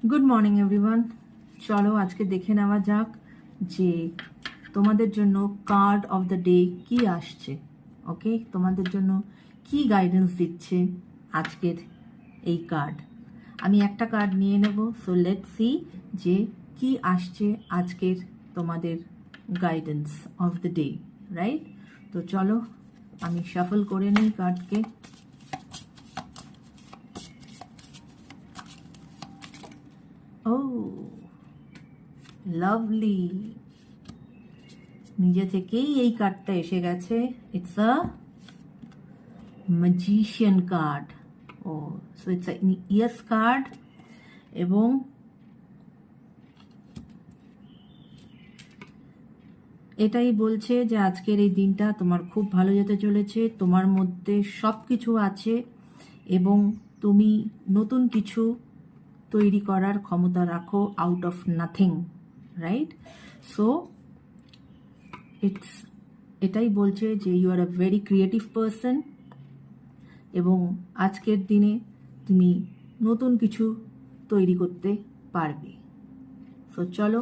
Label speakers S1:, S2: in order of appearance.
S1: Good morning everyone. চলো আজকে দেখে নেওয়া যাক যে তোমাদের জন্য কার্ড অফ দ্য ডে কি আসছে। ওকে, তোমাদের জন্য কি গাইডেন্স দিচ্ছে আজকের এই কার্ড। আমি একটা কার্ড নিয়ে নেব। সো লেটস সি যে কি আসছে আজকের তোমাদের guidance of the day, right? তো চলো আমি শাফল করে নিই কার্ডকে। ও লাভলি, নিজে থেকেই এই কার্ডটা এসে গেছে। It's a magician card. Oh so it's a yes card, এবং এটাই বলছে যে আজকের এই দিনটা তোমার খুব ভালো যেতে চলেছে। তোমার মধ্যে সব কিছু আছে এবং তুমি নতুন কিছু তৈরি করার ক্ষমতা রাখো out of nothing, right? So এটাই বলছে যে you are a very creative person, এবং আজকের দিনে তুমি নতুন কিছু তৈরি করতে পারবে। সো চলো